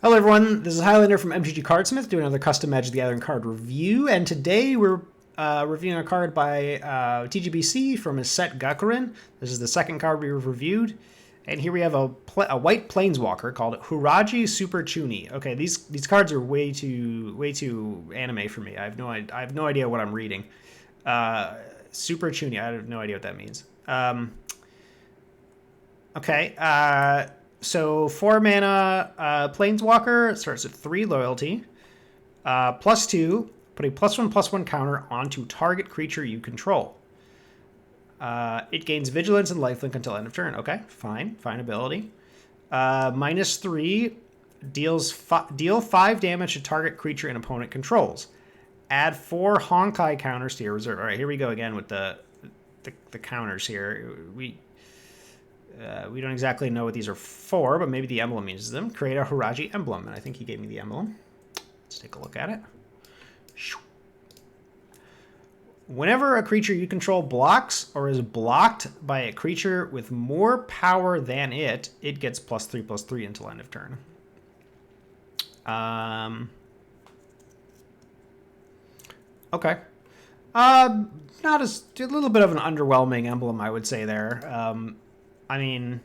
Hello everyone, this is Highlander from MTG Cardsmith doing another custom Magic the Gathering card review, and today we're reviewing a card by TGBC from his set Gakuren. This is the second card we've reviewed, and here we have a white planeswalker called Houraiji Super Chuni. Okay, these cards are way too anime for me. I have no idea what I'm reading. Super Chuni, I have no idea what that means. Okay. So 4 mana Planeswalker starts at 3 loyalty, +2. Put a +1/+1 counter onto target creature you control. It gains vigilance and lifelink until end of turn. Okay, fine ability. -3 deal 5 damage to target creature an opponent controls. Add 4 Honkai counters to your reserve. All right, here we go again with the counters here. We don't exactly know what these are for, but maybe the emblem uses them. Create a Houraiji emblem, and I think he gave me the emblem. Let's take a look at it. Whenever a creature you control blocks or is blocked by a creature with more power than it gets +3/+3 until end of turn. Okay. Not as a little bit of an underwhelming emblem, I would say there. I mean,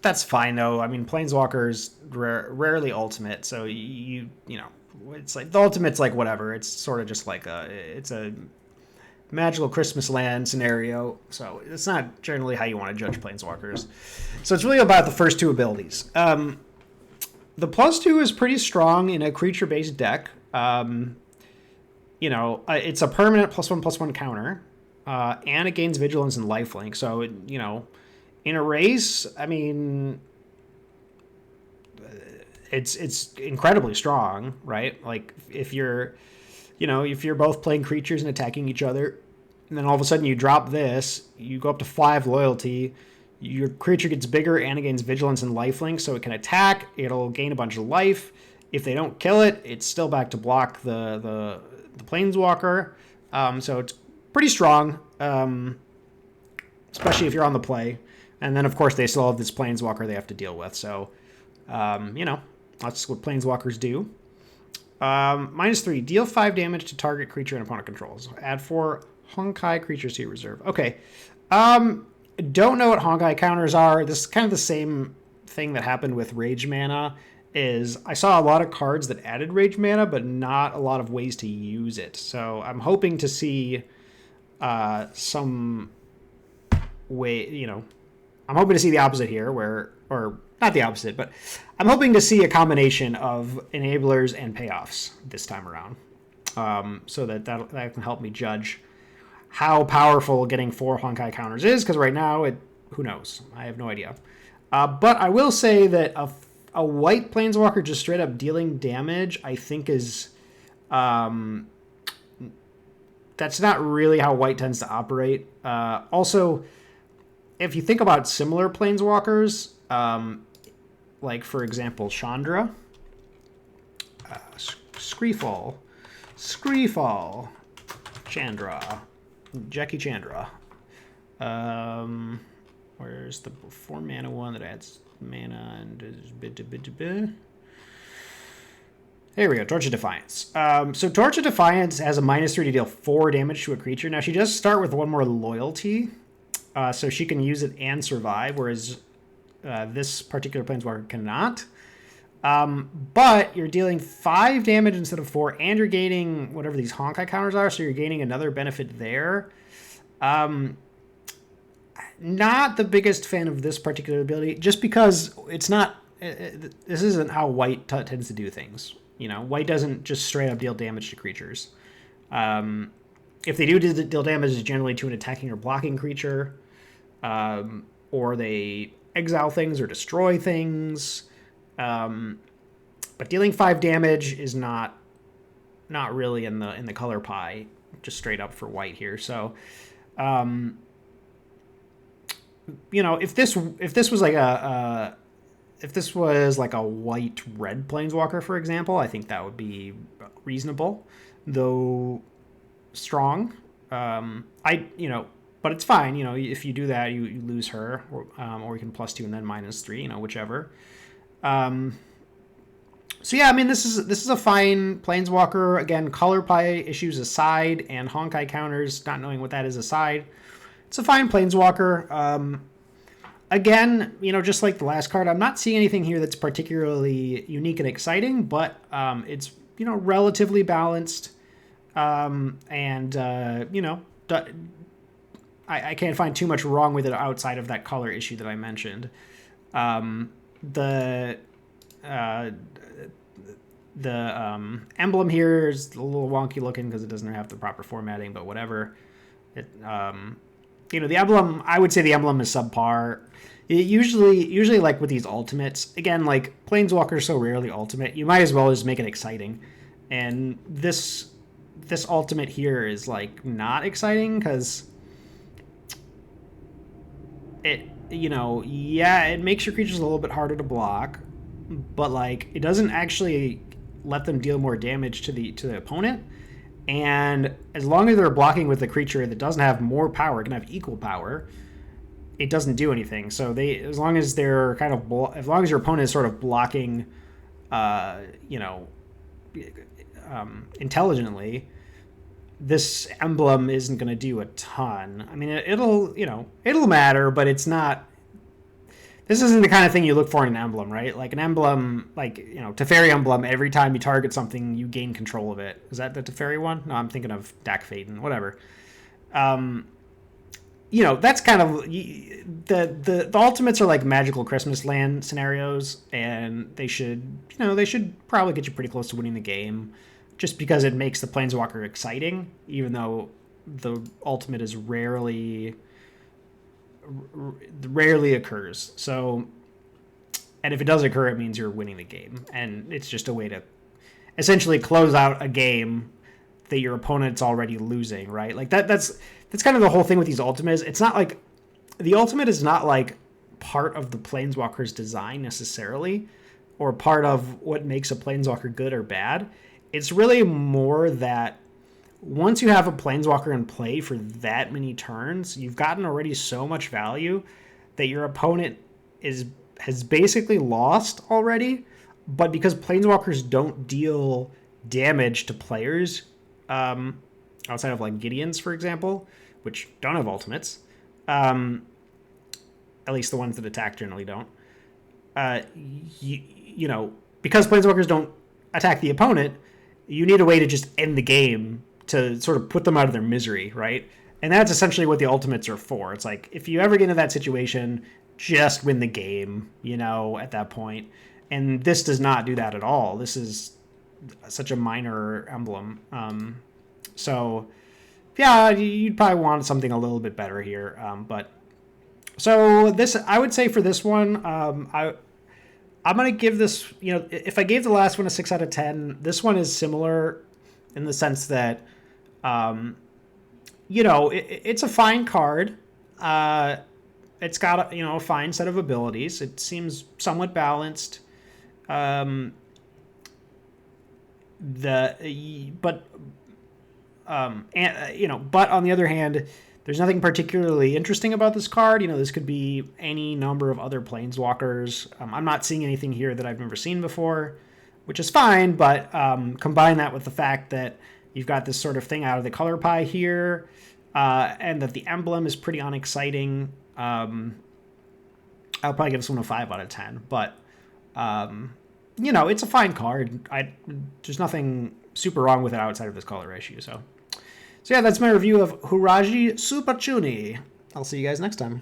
that's fine though. I mean, Planeswalkers rarely ultimate, so you know, it's like the ultimate's like whatever. It's sort of just like it's a magical Christmas land scenario, so it's not generally how you want to judge Planeswalkers. So it's really about the first 2 abilities. The +2 is pretty strong in a creature-based deck. You know, it's a permanent +1/+1 counter, and it gains vigilance and lifelink. So you know. In a race, I mean, it's incredibly strong, right? Like if you're both playing creatures and attacking each other, and then all of a sudden you drop this, you go up to 5 loyalty, your creature gets bigger and it gains vigilance and lifelink, so it can attack. It'll gain a bunch of life. If they don't kill it, it's still back to block the planeswalker. So it's pretty strong, especially if you're on the play. And then, of course, they still have this Planeswalker they have to deal with. So, you know, that's what Planeswalkers do. -3. Deal 5 damage to target creature and opponent controls. Add 4 Honkai creatures to your reserve. Okay. Don't know what Honkai counters are. This is kind of the same thing that happened with Rage Mana. Is I saw a lot of cards that added Rage Mana, but not a lot of ways to use it. So I'm hoping to see some way, you know, I'm hoping to see the opposite here, or not the opposite, but I'm hoping to see a combination of enablers and payoffs this time around, so that can help me judge how powerful getting 4 Honkai counters is, because right now, who knows? I have no idea. But I will say that a white Planeswalker just straight up dealing damage, I think is... that's not really how white tends to operate. Also... if you think about similar planeswalkers, like, for example, Chandra, Screefall, Chandra, Jackie Chandra. Where's the 4 mana one that adds mana and is There we go, Torch of Defiance. So Torch of Defiance has a -3 to deal 4 damage to a creature. Now, she does start with 1 more loyalty, so she can use it and survive, whereas this particular Planeswalker cannot. But you're dealing 5 damage instead of 4, and you're gaining whatever these Honkai counters are, so you're gaining another benefit there. Not the biggest fan of this particular ability, just because it's not... this isn't how white tends to do things. You know, white doesn't just straight up deal damage to creatures. If they do deal damage, it's generally to an attacking or blocking creature. Or they exile things or destroy things. But dealing 5 damage is not really in the color pie, just straight up for white here. So, you know, if this was like a white red Planeswalker, for example, I think that would be reasonable, though strong. But it's fine. You know, if you do that, you lose her, or you can +2 and then -3. You know, whichever. So yeah, I mean this is a fine planeswalker. Again, color pie issues aside, and Honkai counters, not knowing what that is aside, it's a fine planeswalker. Again, just like the last card, I'm not seeing anything here that's particularly unique and exciting, but it's relatively balanced, and I can't find too much wrong with it outside of that color issue that I mentioned. The emblem here is a little wonky looking because it doesn't have the proper formatting, but whatever. The emblem, I would say the emblem is subpar. Usually like with these ultimates, again, like Planeswalker so rarely ultimate, you might as well just make it exciting. And this ultimate here is like not exciting because it makes your creatures a little bit harder to block, but like it doesn't actually let them deal more damage to the opponent. And as long as they're blocking with a creature that doesn't have more power, it can have equal power, it doesn't do anything. So as long as they're as long as your opponent is sort of blocking, intelligently, this emblem isn't going to do a ton. I mean, it'll matter, but it's not. This isn't the kind of thing you look for in an emblem, right? Like an emblem, Teferi emblem, every time you target something, you gain control of it. Is that the Teferi one? No, I'm thinking of Dak Faden, whatever. That's kind of the ultimates are like magical Christmas land scenarios, and they should probably get you pretty close to winning the game, just because it makes the Planeswalker exciting, even though the ultimate is rarely occurs. So, and if it does occur, it means you're winning the game, and it's just a way to essentially close out a game that your opponent's already losing, right? Like that's kind of the whole thing with these ultimates. It's not like the ultimate is not like part of the Planeswalker's design necessarily, or part of what makes a Planeswalker good or bad. It's really more that once you have a Planeswalker in play for that many turns, you've gotten already so much value that your opponent has basically lost already. But because Planeswalkers don't deal damage to players, outside of like Gideons, for example, which don't have ultimates, at least the ones that attack generally don't. Because Planeswalkers don't attack the opponent, you need a way to just end the game to sort of put them out of their misery, right? And that's essentially what the ultimates are for. It's like, if you ever get into that situation, just win the game, at that point. And this does not do that at all. This is such a minor emblem. So, yeah, you'd probably want something a little bit better here. But so this, I would say for this one, I'm going to give this, if I gave the last one a 6 out of 10, this one is similar in the sense that, it's a fine card. It's got a fine set of abilities. It seems somewhat balanced. But on the other hand, there's nothing particularly interesting about this card. This could be any number of other Planeswalkers. I'm not seeing anything here that I've never seen before, which is fine, but combine that with the fact that you've got this sort of thing out of the color pie here, and that the emblem is pretty unexciting. I'll probably give this one a 5 out of 10, but it's a fine card. There's nothing super wrong with it outside of this color issue. So yeah, that's my review of Houraiji Super Chuni. I'll see you guys next time.